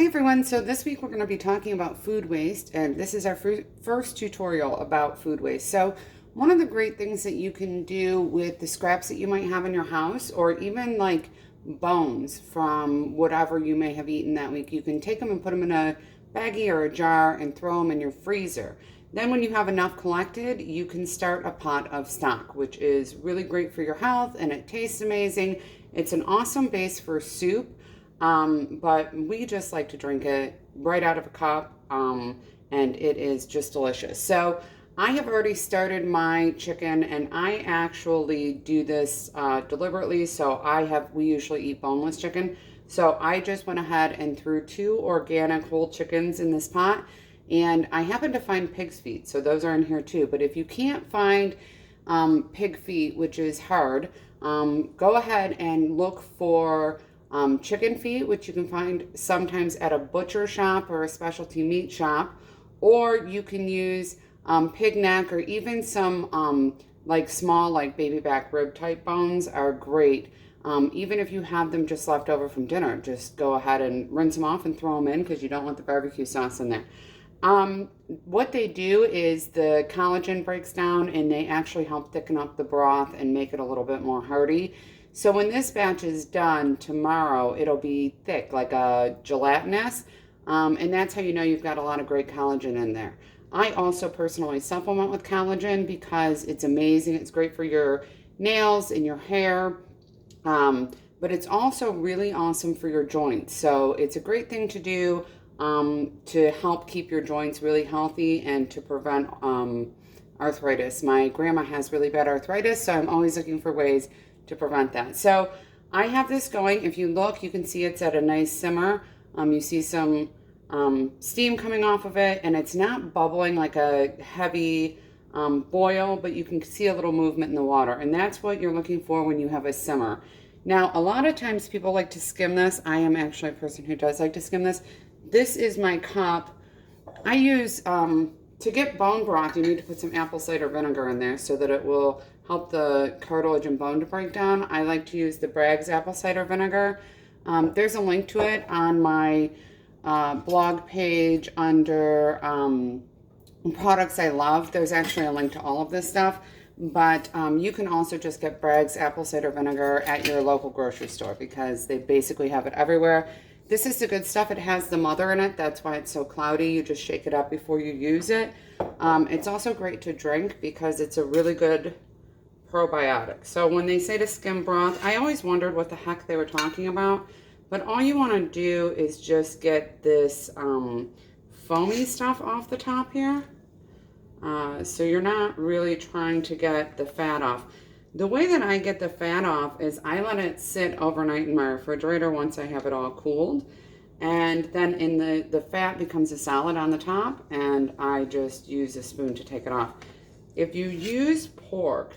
everyone, so this week we're going to be talking about food waste, and this is our first tutorial about food waste. So one of the great things that you can do with the scraps that you might have in your house, or even like bones from whatever you may have eaten that week, you can take them and put them in a baggie or a jar and throw them in your freezer. Then when you have enough collected, you can start a pot of stock, which is really great for your health and it tastes amazing. It's an awesome base for soup. But we just like to drink it right out of a cup, and it is just delicious. So I have already started my chicken, and I actually do this deliberately. So we usually eat boneless chicken. So I just went ahead and threw 2 organic whole chickens in this pot, and I happen to find pig's feet. So those are in here too. But if you can't find pig feet, which is hard, go ahead and look for chicken feet, which you can find sometimes at a butcher shop or a specialty meat shop, or you can use pig neck, or even some like small, like baby back rib type bones are great. Even if you have them just left over from dinner, just go ahead and rinse them off and throw them in because you don't want the barbecue sauce in there. What they do is the collagen breaks down and they actually help thicken up the broth and make it a little bit more hearty. So when this batch is done tomorrow, it'll be thick, like a gelatinous, and that's how you know you've got a lot of great collagen in there. I also personally supplement with collagen because it's amazing. It's great for your nails and your hair, but it's also really awesome for your joints. So it's a great thing to do to help keep your joints really healthy and to prevent arthritis. My grandma has really bad arthritis, so I'm always looking for ways to prevent that. So I have this going. If you look, you can see it's at a nice simmer. You see some steam coming off of it, and it's not bubbling like a heavy boil, but you can see a little movement in the water, and that's what you're looking for when you have a simmer. Now, a lot of times people like to skim this. I am actually a person who does like to skim this. This is my cup. I use, to get bone broth, you need to put some apple cider vinegar in there so that it will help the cartilage and bone to break down. I like to use the Bragg's apple cider vinegar. There's a link to it on my blog page under products I love. There's actually a link to all of this stuff, but you can also just get Bragg's apple cider vinegar at your local grocery store because they basically have it everywhere. This is the good stuff. It has the mother in it. That's why it's so cloudy. You just shake it up before you use it. It's also great to drink because it's a really good probiotic. So when they say to skim broth, I always wondered what the heck they were talking about. But all you want to do is just get this foamy stuff off the top here. So you're not really trying to get the fat off. The way that I get the fat off is I let it sit overnight in my refrigerator once I have it all cooled. And then the fat becomes a solid on the top, and I just use a spoon to take it off. If you use pork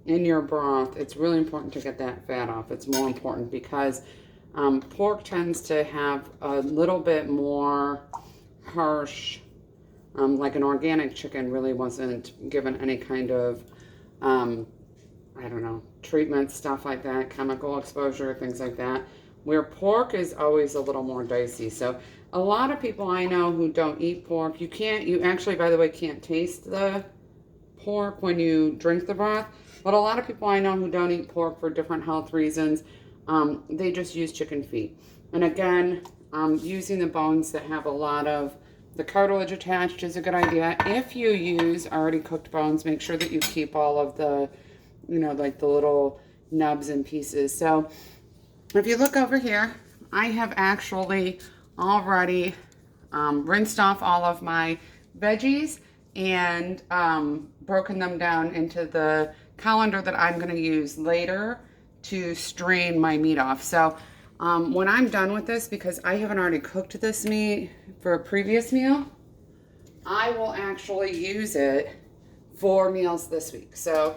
in your broth, it's really important to get that fat off. It's more important because pork tends to have a little bit more harsh, like an organic chicken really wasn't given any kind of I don't know, treatment, stuff like that, chemical exposure, things like that, where pork is always a little more dicey. So a lot of people I know who don't eat pork, you actually, by the way, can't taste the pork when you drink the broth, but a lot of people I know who don't eat pork for different health reasons, they just use chicken feet. And again, using the bones that have a lot of the cartilage attached is a good idea. If you use already cooked bones, make sure that you keep all of the like the little nubs and pieces. So if you look over here, I have actually already rinsed off all of my veggies and broken them down into the colander that I'm going to use later to strain my meat off. So when I'm done with this, because I haven't already cooked this meat for a previous meal, I will actually use it for meals this week. So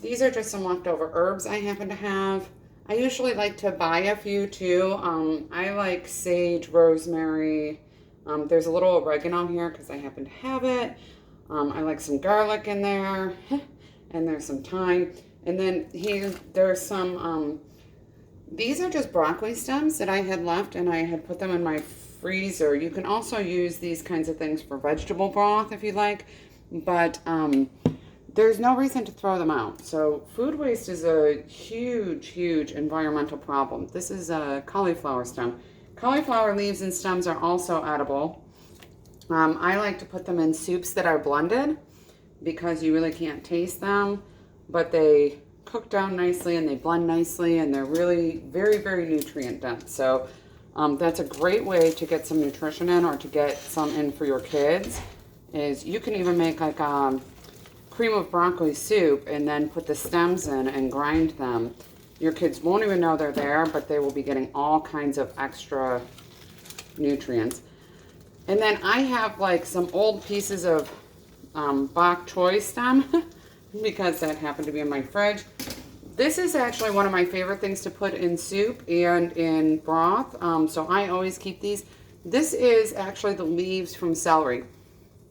these are just some leftover herbs I happen to have. I usually like to buy a few too. I like sage, rosemary. There's a little oregano here because I happen to have it. I like some garlic in there, and there's some thyme. And then there's some These are just broccoli stems that I had left and I had put them in my freezer. You can also use these kinds of things for vegetable broth if you like, but there's no reason to throw them out. So food waste is a huge, huge environmental problem. This is a cauliflower stem. Cauliflower leaves and stems are also edible. I like to put them in soups that are blended because you really can't taste them, but they cook down nicely and they blend nicely and they're really very, very nutrient dense. So that's a great way to get some nutrition in or to get some in for your kids. Is you can even make like cream of broccoli soup and then put the stems in and grind them. Your kids won't even know they're there, but they will be getting all kinds of extra nutrients. And then I have like some old pieces of bok choy stem because that happened to be in my fridge. This is actually one of my favorite things to put in soup and in broth. So I always keep these. This is actually the leaves from celery.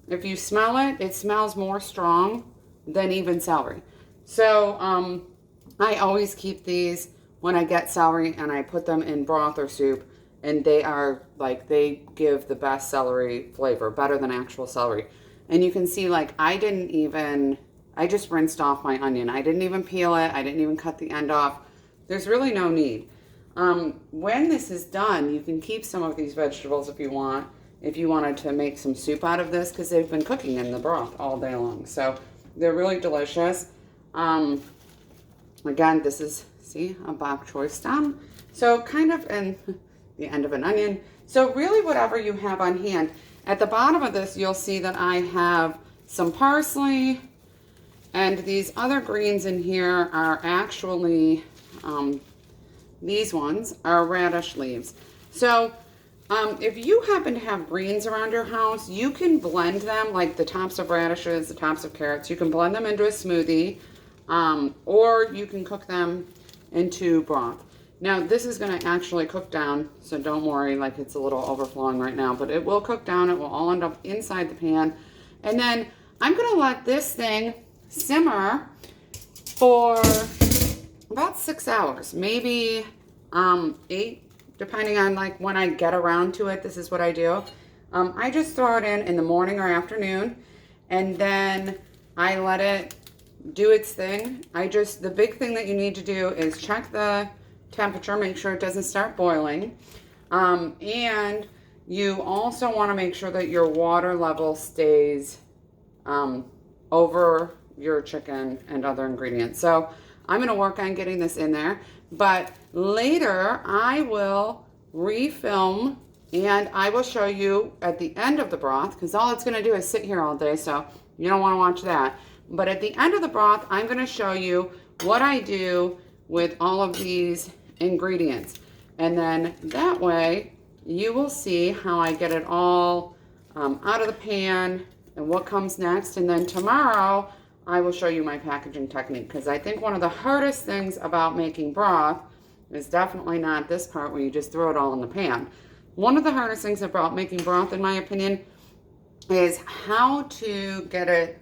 If you smell it, it smells more strong than even celery. So I always keep these when I get celery and I put them in broth or soup, and they are like, they give the best celery flavor, better than actual celery. And you can see like I just rinsed off my onion. I didn't even peel it. I didn't even cut the end off. There's really no need. When this is done, you can keep some of these vegetables if you want, if you wanted to make some soup out of this, because they've been cooking in the broth all day long. So they're really delicious. Again, this is, see, a bok choy stem. So kind of in the end of an onion. So really whatever you have on hand. At the bottom of this, you'll see that I have some parsley, and these other greens in here are actually, these ones are radish leaves. So if you happen to have greens around your house, you can blend them, like the tops of radishes, the tops of carrots. You can blend them into a smoothie, or you can cook them into broth. Now, this is going to actually cook down, so don't worry, like it's a little overflowing right now, but it will cook down. It will all end up inside the pan. And then I'm going to let this thing simmer for about 6 hours, maybe 8, depending on like when I get around to it. This is what I do. I just throw it in the morning or afternoon, and then I let it do its thing. The big thing that you need to do is check the temperature, make sure it doesn't start boiling. And you also want to make sure that your water level stays over your chicken and other ingredients. So I'm going to work on getting this in there, but later I will refilm and I will show you at the end of the broth, because all it's going to do is sit here all day, so you don't want to watch that. But at the end of the broth, I'm going to show you what I do with all of these ingredients. And then that way you will see how I get it all out of the pan and what comes next. And then tomorrow I will show you my packaging technique, because I think one of the hardest things about making broth is definitely not this part where you just throw it all in the pan. One of the hardest things about making broth, in my opinion, is how to get it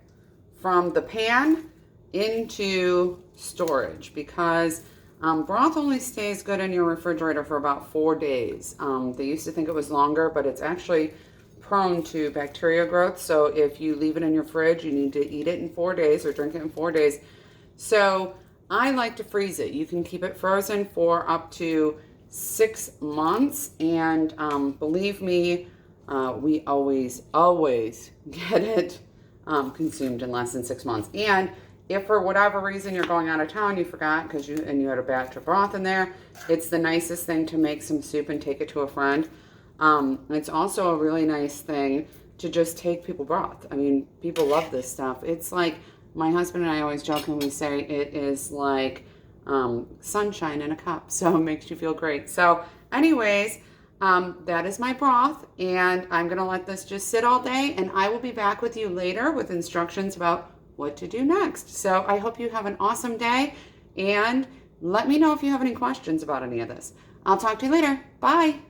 from the pan into storage, because broth only stays good in your refrigerator for about 4 days. They used to think it was longer, but it's actually prone to bacteria growth. So if you leave it in your fridge, you need to eat it in 4 days or drink it in 4 days. So I like to freeze it. You can keep it frozen for up to 6 months. And believe me, we always get it consumed in less than 6 months. And if for whatever reason you're going out of town, you forgot and you had a batch of broth in there, it's the nicest thing to make some soup and take it to a friend. It's also a really nice thing to just take people broth. I mean, people love this stuff. It's like, my husband and I always jokingly say it is like sunshine in a cup, so it makes you feel great. So anyways, that is my broth, and I'm going to let this just sit all day, and I will be back with you later with instructions about what to do next. So I hope you have an awesome day, and let me know if you have any questions about any of this. I'll talk to you later. Bye.